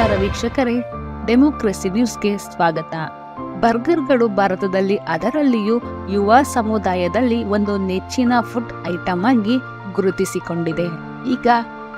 ನಮಸ್ಕಾರ ವೀಕ್ಷಕರೇ, ಡೆಮೋಕ್ರಸಿ ನ್ಯೂಸ್ಗೆ ಸ್ವಾಗತ. ಬರ್ಗರ್ಗಳು ಭಾರತದಲ್ಲಿ, ಅದರಲ್ಲಿಯೂ ಯುವ ಸಮುದಾಯದಲ್ಲಿ ಒಂದು ನೆಚ್ಚಿನ ಫುಡ್ ಐಟಮ್ ಆಗಿ ಗುರುತಿಸಿಕೊಂಡಿದೆ. ಈಗ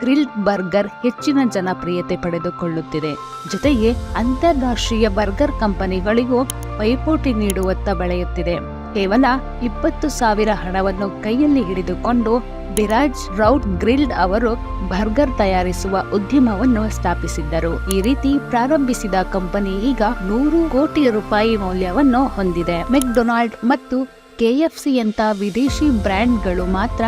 ಗ್ರಿಲ್ಡ್ ಬರ್ಗರ್ ಹೆಚ್ಚಿನ ಜನಪ್ರಿಯತೆ ಪಡೆದುಕೊಳ್ಳುತ್ತಿದೆ. ಜೊತೆಗೆ ಅಂತಾರಾಷ್ಟ್ರೀಯ ಬರ್ಗರ್ ಕಂಪನಿಗಳಿಗೂ ಪೈಪೋಟಿ ನೀಡುವತ್ತ ಬೆಳೆಯುತ್ತಿದೆ. ಕೇವಲ 20,000 ಹಣವನ್ನು ಕೈಯಲ್ಲಿ ಹಿಡಿದುಕೊಂಡು ಬಿರಾಜ್ ರೌಟ್ ಗ್ರಿಲ್ಡ್ ಅವರು ಬರ್ಗರ್ ತಯಾರಿಸುವ ಉದ್ಯಮವನ್ನು ಸ್ಥಾಪಿಸಿದ್ದರು. ಈ ರೀತಿ ಪ್ರಾರಂಭಿಸಿದ ಕಂಪನಿ ಈಗ 100 ಕೋಟಿ ರೂಪಾಯಿ ಮೌಲ್ಯವನ್ನು ಹೊಂದಿದೆ. ಮೆಕ್ಡೊನಾಲ್ಡ್ ಮತ್ತು KFC ಯಂತ ವಿದೇಶಿ ಬ್ರ್ಯಾಂಡ್ಗಳು ಮಾತ್ರ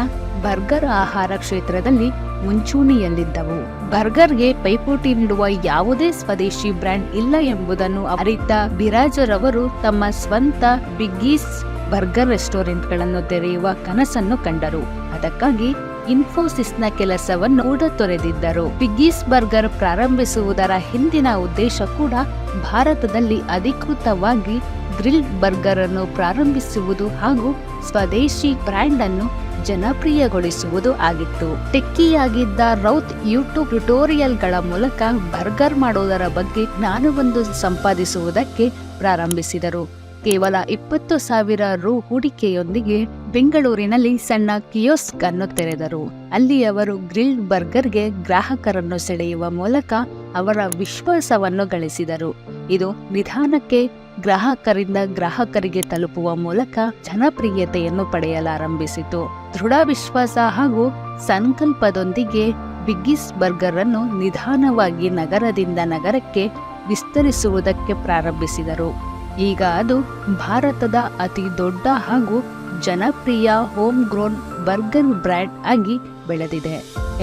ಬರ್ಗರ್ ಆಹಾರ ಕ್ಷೇತ್ರದಲ್ಲಿ ಮುಂಚೂಣಿಯಲ್ಲಿದ್ದವು. ಬರ್ಗರ್ಗೆ ಪೈಪೋಟಿ ನೀಡುವ ಯಾವುದೇ ಸ್ವದೇಶಿ ಬ್ರ್ಯಾಂಡ್ ಇಲ್ಲ ಎಂಬುದನ್ನು ಅರಿತ ಬಿರಾಜರವರು ತಮ್ಮ ಸ್ವಂತ ಬಿಗ್ಗೀಸ್ ಬರ್ಗರ್ ರೆಸ್ಟೋರೆಂಟ್ಗಳನ್ನು ತೆರೆಯುವ ಕನಸನ್ನು ಕಂಡರು. ಅದಕ್ಕಾಗಿ ಇನ್ಫೋಸಿಸ್ನ ಕೆಲಸವನ್ನು ಕೂಡ ತೊರೆದಿದ್ದರು. ಬಿಗ್ಗೀಸ್ ಬರ್ಗರ್ ಪ್ರಾರಂಭಿಸುವುದರ ಹಿಂದಿನ ಉದ್ದೇಶ ಕೂಡ ಭಾರತದಲ್ಲಿ ಅಧಿಕೃತವಾಗಿ ಗ್ರಿಲ್ಡ್ ಬರ್ಗರ್ ಅನ್ನು ಪ್ರಾರಂಭಿಸುವುದು ಹಾಗೂ ಸ್ವದೇಶಿ ಬ್ರ್ಯಾಂಡ್ ಅನ್ನು ಜನಪ್ರಿಯಗೊಳಿಸುವುದು ಆಗಿತ್ತು. ಟೆಕ್ಕಿಯಾಗಿದ್ದ ರೌತ್ ಯೂಟ್ಯೂಬ್ ಟ್ಯುಟೋರಿಯಲ್ಗಳ ಮೂಲಕ ಬರ್ಗರ್ ಮಾಡುವುದರ ಬಗ್ಗೆ ಜ್ಞಾನವನ್ನು ಸಂಪಾದಿಸುವುದಕ್ಕೆ ಪ್ರಾರಂಭಿಸಿದರು. ಕೇವಲ 20,000 ರು ಹೂಡಿಕೆಯೊಂದಿಗೆ ಬೆಂಗಳೂರಿನಲ್ಲಿ ಸಣ್ಣ ಕಿಯೋಸ್ಕ್ ಅನ್ನು ತೆರೆದರು. ಅಲ್ಲಿ ಅವರು ಗ್ರಿಲ್ಡ್ ಬರ್ಗರ್ಗೆ ಗ್ರಾಹಕರನ್ನು ಸೆಳೆಯುವ ಮೂಲಕ ಅವರ ವಿಶ್ವಾಸವನ್ನು ಗಳಿಸಿದರು. ಇದು ನಿಧಾನಕ್ಕೆ ಗ್ರಾಹಕರಿಂದ ಗ್ರಾಹಕರಿಗೆ ತಲುಪುವ ಮೂಲಕ ಜನಪ್ರಿಯತೆಯನ್ನು ಪಡೆಯಲಾರಂಭಿಸಿತು. ದೃಢ ವಿಶ್ವಾಸ ಹಾಗೂ ಸಂಕಲ್ಪದೊಂದಿಗೆ ಬಿಗ್ಗೀಸ್ ಬರ್ಗರ್ ಅನ್ನು ನಿಧಾನವಾಗಿ ನಗರದಿಂದ ನಗರಕ್ಕೆ ವಿಸ್ತರಿಸುವುದಕ್ಕೆ ಪ್ರಾರಂಭಿಸಿದರು. ಈಗ ಅದು ಭಾರತದ ಅತಿ ದೊಡ್ಡ ಹಾಗೂ ಜನಪ್ರಿಯ ಹೋಮ್ ಗ್ರೋನ್ ಬರ್ಗರ್ ಬ್ರ್ಯಾಂಡ್ ಆಗಿ ಬೆಳೆದಿದೆ.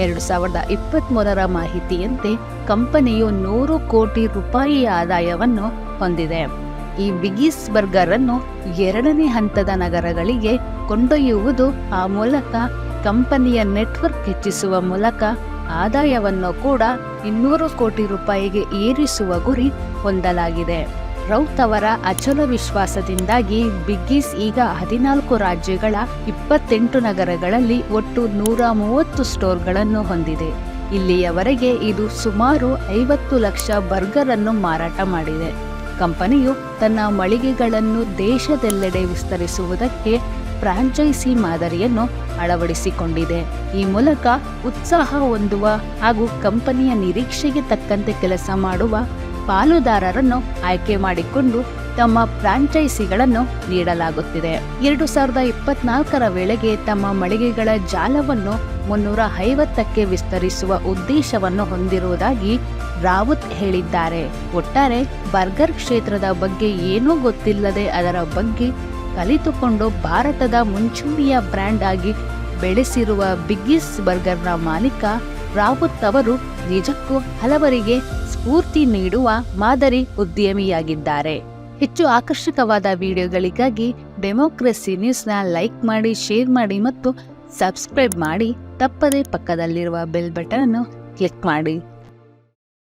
2023 ಮಾಹಿತಿಯಂತೆ ಕಂಪನಿಯು 100 ಕೋಟಿ ರೂಪಾಯಿ ಆದಾಯವನ್ನು ಹೊಂದಿದೆ. ಈ ಬಿಗ್ಗೀಸ್ ಬರ್ಗರ್ ಅನ್ನು 2ನೇ ಹಂತದ ನಗರಗಳಿಗೆ ಕೊಂಡೊಯ್ಯುವುದು, ಆ ಮೂಲಕ ಕಂಪನಿಯ ನೆಟ್ವರ್ಕ್ ಹೆಚ್ಚಿಸುವ ಮೂಲಕ ಆದಾಯವನ್ನು ಕೂಡ 200 ಕೋಟಿ ರೂಪಾಯಿಗೆ ಏರಿಸುವ ಗುರಿ ಹೊಂದಲಾಗಿದೆ. ರೌತ್ ಅವರ ಅಚಲ ವಿಶ್ವಾಸದಿಂದಾಗಿ ಬಿಗ್ಗೀಸ್ ಈಗ 14 ರಾಜ್ಯಗಳ 28 ನಗರಗಳಲ್ಲಿ ಒಟ್ಟು 130 ಸ್ಟೋರ್ಗಳನ್ನು ಹೊಂದಿದೆ. ಇಲ್ಲಿಯವರೆಗೆ ಇದು ಸುಮಾರು 50 ಲಕ್ಷ ಬರ್ಗರ್ ಅನ್ನು ಮಾರಾಟ ಮಾಡಿದೆ. ಕಂಪನಿಯು ತನ್ನ ಮಳಿಗೆಗಳನ್ನು ದೇಶದೆಲ್ಲೆಡೆ ವಿಸ್ತರಿಸುವುದಕ್ಕೆ ಫ್ರಾಂಚೈಸಿ ಮಾದರಿಯನ್ನು ಅಳವಡಿಸಿಕೊಂಡಿದೆ. ಈ ಮೂಲಕ ಉತ್ಸಾಹ ಹೊಂದುವ ಹಾಗೂ ಕಂಪನಿಯ ನಿರೀಕ್ಷೆಗೆ ತಕ್ಕಂತೆ ಕೆಲಸ ಮಾಡುವ ಪಾಲುದಾರರನ್ನು ಆಯ್ಕೆ ಮಾಡಿಕೊಂಡು ತಮ್ಮ ಫ್ರಾಂಚೈಸಿಗಳನ್ನು ನೀಡಲಾಗುತ್ತಿದೆ. 2024 ವೇಳೆಗೆ ತಮ್ಮ ಮಳಿಗೆಗಳ ಜಾಲವನ್ನು 350ಕ್ಕೆ ವಿಸ್ತರಿಸುವ ಉದ್ದೇಶವನ್ನು ಹೊಂದಿರುವುದಾಗಿ ರಾವತ್ ಹೇಳಿದ್ದಾರೆ. ಒಟ್ಟಾರೆ ಬರ್ಗರ್ ಕ್ಷೇತ್ರದ ಬಗ್ಗೆ ಏನೂ ಗೊತ್ತಿಲ್ಲದೆ ಅದರ ಬಗ್ಗೆ ಕಲಿತುಕೊಂಡು ಭಾರತದ ಮುಂಚೂಣಿಯ ಬ್ರ್ಯಾಂಡ್ ಆಗಿ ಬೆಳೆಸಿರುವ ಬಿಗ್ಗೀಸ್ ಬರ್ಗರ್ನ ಮಾಲೀಕ ರಾವತ್ ಅವರು ನಿಜಕ್ಕೂ ಹಲವರಿಗೆ ಸ್ಫೂರ್ತಿ ನೀಡುವ ಮಾದರಿ ಉದ್ಯಮಿಯಾಗಿದ್ದಾರೆ. ಹೆಚ್ಚು ಆಕರ್ಷಕವಾದ ವಿಡಿಯೋಗಳಿಗಾಗಿ ಡೆಮೋಕ್ರಸಿ ನ್ಯೂಸ್ನ ಲೈಕ್ ಮಾಡಿ, ಶೇರ್ ಮಾಡಿ ಮತ್ತು ಸಬ್ಸ್ಕ್ರೈಬ್ ಮಾಡಿ. ತಪ್ಪದೇ ಪಕ್ಕದಲ್ಲಿರುವ ಬೆಲ್ ಬಟನ್ ಅನ್ನು ಕ್ಲಿಕ್ ಮಾಡಿ.